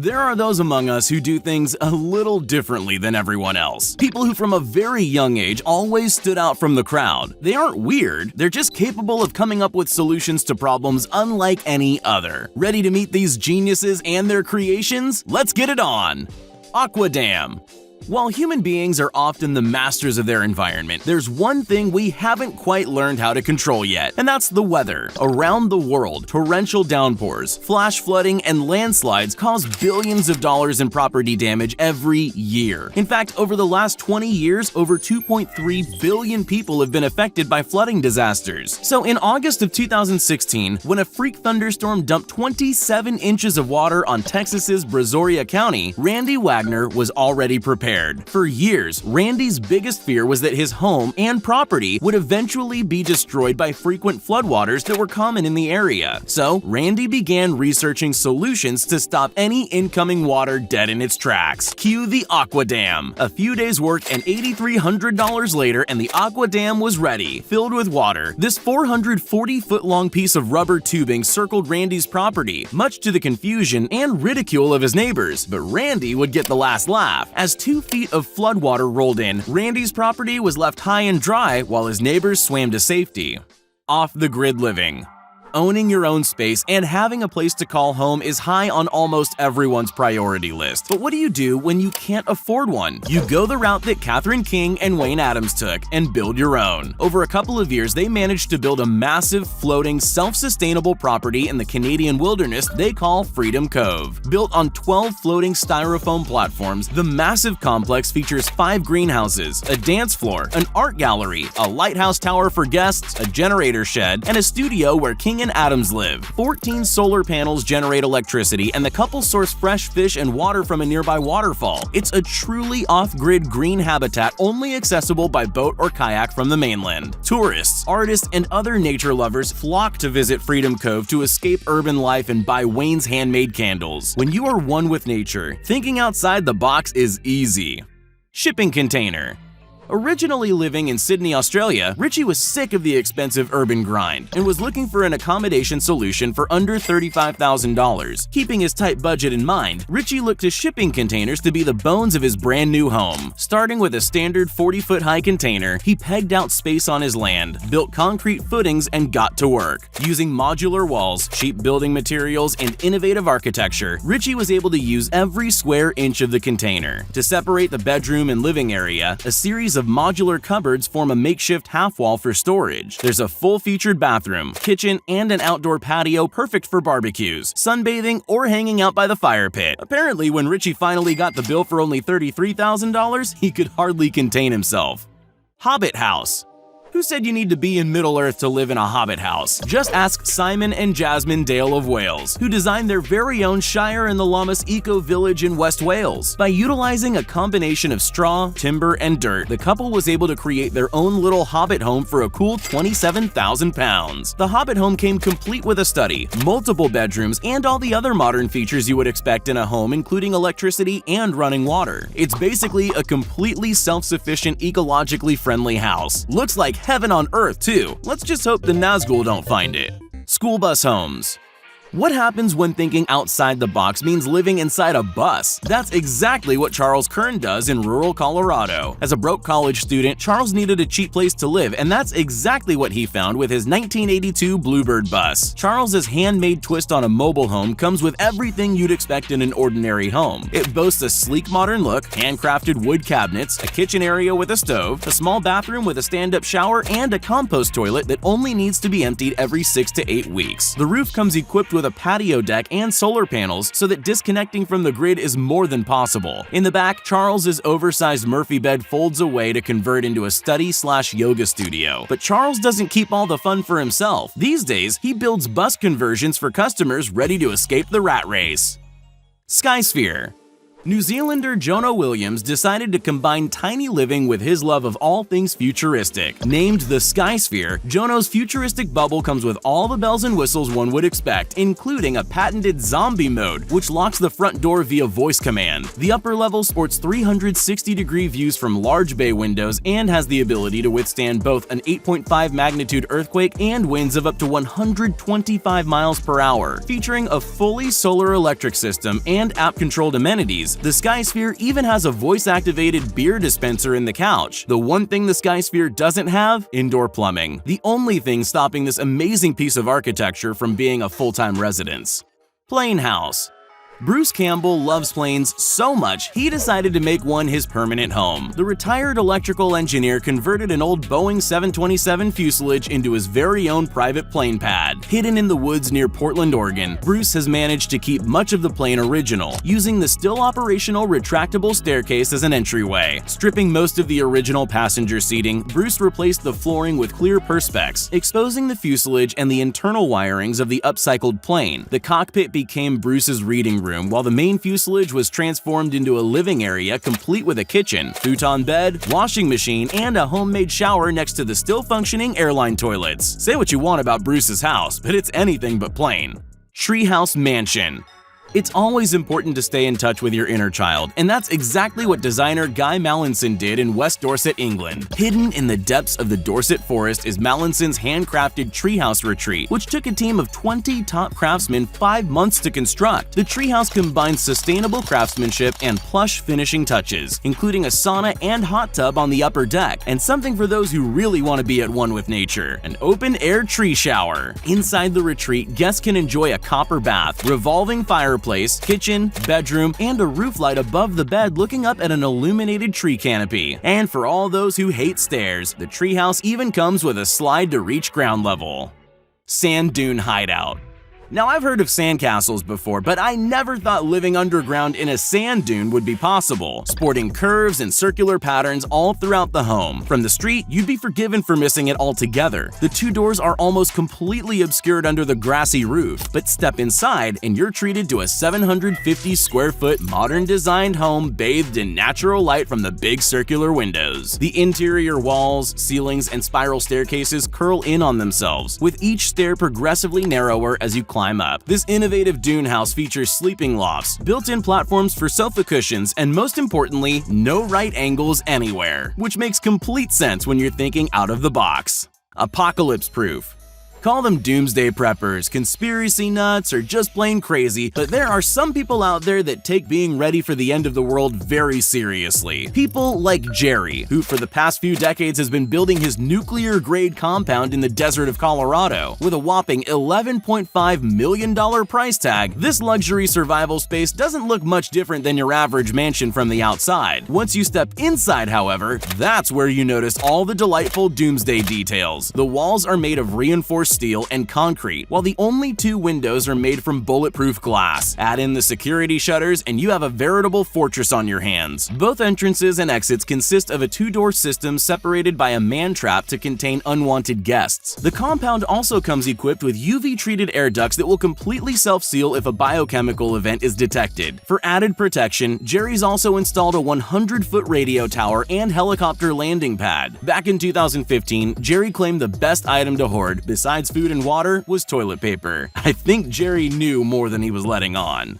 There are those among us who do things a little differently than everyone else. People who from a very young age always stood out from the crowd. They aren't weird, they're just capable of coming up with solutions to problems unlike any other. Ready to meet these geniuses and their creations? Let's get it on! Aqua Dam. While human beings are often the masters of their environment, there's one thing we haven't quite learned how to control yet, and that's the weather. Around the world, torrential downpours, flash flooding, and landslides cause billions of dollars in property damage every year. In fact, over the last 20 years, over 2.3 billion people have been affected by flooding disasters. So in August of 2016, when a freak thunderstorm dumped 27 inches of water on Texas's Brazoria County, Randy Wagner was already prepared. For years, Randy's biggest fear was that his home and property would eventually be destroyed by frequent floodwaters that were common in the area. So, Randy began researching solutions to stop any incoming water dead in its tracks. Cue the Aqua Dam. A few days' work and $8,300 later, and the Aqua Dam was ready, filled with water. This 440-foot-long piece of rubber tubing circled Randy's property, much to the confusion and ridicule of his neighbors. But Randy would get the last laugh. As 2 feet of floodwater rolled in, Randy's property was left high and dry while his neighbors swam to safety. Off-the-grid living. Owning your own space and having a place to call home is high on almost everyone's priority list. But what do you do when you can't afford one? You go the route that Catherine King and Wayne Adams took and build your own. Over a couple of years, they managed to build a massive, floating, self-sustainable property in the Canadian wilderness they call Freedom Cove. Built on 12 floating styrofoam platforms, the massive complex features 5 greenhouses, a dance floor, an art gallery, a lighthouse tower for guests, a generator shed, and a studio where King and Adams live. 14 solar panels generate electricity, and the couple source fresh fish and water from a nearby waterfall. It's a truly off-grid green habitat only accessible by boat or kayak from the mainland. Tourists, artists, and other nature lovers flock to visit Freedom Cove to escape urban life and buy Wayne's handmade candles. When you are one with nature, thinking outside the box is easy. Shipping container. Originally living in Sydney, Australia, Richie was sick of the expensive urban grind and was looking for an accommodation solution for under $35,000. Keeping his tight budget in mind, Richie looked to shipping containers to be the bones of his brand new home. Starting with a standard 40-foot-high container, he pegged out space on his land, built concrete footings, and got to work. Using modular walls, cheap building materials, and innovative architecture, Richie was able to use every square inch of the container. To separate the bedroom and living area, a series of modular cupboards form a makeshift half-wall for storage. There's a full-featured bathroom, kitchen, and an outdoor patio perfect for barbecues, sunbathing, or hanging out by the fire pit. Apparently, when Richie finally got the bill for only $33,000, he could hardly contain himself. Hobbit House. Who said you need to be in Middle-earth to live in a Hobbit house? Just ask Simon and Jasmine Dale of Wales, who designed their very own Shire in the Lammas Eco-Village in West Wales. By utilizing a combination of straw, timber, and dirt, the couple was able to create their own little Hobbit home for a cool £27,000. The Hobbit home came complete with a study, multiple bedrooms, and all the other modern features you would expect in a home, including electricity and running water. It's basically a completely self-sufficient, ecologically friendly house. Looks like heaven on earth, too. Let's just hope the Nazgul don't find it. School bus homes. What happens when thinking outside the box means living inside a bus? That's exactly what Charles Kern does in rural Colorado. As a broke college student, Charles needed a cheap place to live, and that's exactly what he found with his 1982 Bluebird bus. Charles's handmade twist on a mobile home comes with everything you'd expect in an ordinary home. It boasts a sleek modern look, handcrafted wood cabinets, a kitchen area with a stove, a small bathroom with a stand-up shower, and a compost toilet that only needs to be emptied every 6 to 8 weeks. The roof comes equipped with a patio deck and solar panels so that disconnecting from the grid is more than possible. In the back, Charles's oversized Murphy bed folds away to convert into a study/yoga studio. But Charles doesn't keep all the fun for himself. These days, he builds bus conversions for customers ready to escape the rat race. Skysphere. New Zealander Jonah Williams decided to combine tiny living with his love of all things futuristic. Named the Skysphere, Jonah's futuristic bubble comes with all the bells and whistles one would expect, including a patented zombie mode, which locks the front door via voice command. The upper level sports 360-degree views from large bay windows and has the ability to withstand both an 8.5 magnitude earthquake and winds of up to 125 miles per hour. Featuring a fully solar electric system and app-controlled amenities, the Skysphere even has a voice-activated beer dispenser in the couch. The one thing the Skysphere doesn't have? Indoor plumbing. The only thing stopping this amazing piece of architecture from being a full-time residence. Plane house. Bruce Campbell loves planes so much, he decided to make one his permanent home. The retired electrical engineer converted an old Boeing 727 fuselage into his very own private plane pad. Hidden in the woods near Portland, Oregon, Bruce has managed to keep much of the plane original, using the still operational retractable staircase as an entryway. Stripping most of the original passenger seating, Bruce replaced the flooring with clear perspex, exposing the fuselage and the internal wirings of the upcycled plane. The cockpit became Bruce's reading room, while the main fuselage was transformed into a living area complete with a kitchen, futon bed, washing machine, and a homemade shower next to the still functioning airline toilets. Say what you want about Bruce's house, but it's anything but plain. Treehouse Mansion. It's always important to stay in touch with your inner child, and that's exactly what designer Guy Mallinson did in West Dorset, England. Hidden in the depths of the Dorset forest is Mallinson's handcrafted treehouse retreat, which took a team of 20 top craftsmen 5 months to construct. The treehouse combines sustainable craftsmanship and plush finishing touches, including a sauna and hot tub on the upper deck, and something for those who really want to be at one with nature, an open-air tree shower. Inside the retreat, guests can enjoy a copper bath, revolving fireplace, kitchen, bedroom, and a roof light above the bed looking up at an illuminated tree canopy. And for all those who hate stairs, the treehouse even comes with a slide to reach ground level. Sand Dune Hideout. Now, I've heard of sandcastles before, but I never thought living underground in a sand dune would be possible, sporting curves and circular patterns all throughout the home. From the street, you'd be forgiven for missing it altogether. The two doors are almost completely obscured under the grassy roof, but step inside and you're treated to a 750-square-foot modern-designed home bathed in natural light from the big circular windows. The interior walls, ceilings, and spiral staircases curl in on themselves, with each stair progressively narrower as you climb up. This innovative dune house features sleeping lofts, built-in platforms for sofa cushions, and most importantly, no right angles anywhere, which makes complete sense when you're thinking out of the box. Apocalypse-proof. Call them doomsday preppers, conspiracy nuts, or just plain crazy, but there are some people out there that take being ready for the end of the world very seriously. People like Jerry, who for the past few decades has been building his nuclear-grade compound in the desert of Colorado. With a whopping $11.5 million price tag, this luxury survival space doesn't look much different than your average mansion from the outside. Once you step inside, however, that's where you notice all the delightful doomsday details. The walls are made of reinforced steel and concrete, while the only 2 windows are made from bulletproof glass. Add in the security shutters and you have a veritable fortress on your hands. Both entrances and exits consist of a 2-door system separated by a man-trap to contain unwanted guests. The compound also comes equipped with UV-treated air ducts that will completely self-seal if a biochemical event is detected. For added protection, Jerry's also installed a 100-foot radio tower and helicopter landing pad. Back in 2015, Jerry claimed the best item to hoard, besides food and water, was toilet paper. I think Jerry knew more than he was letting on.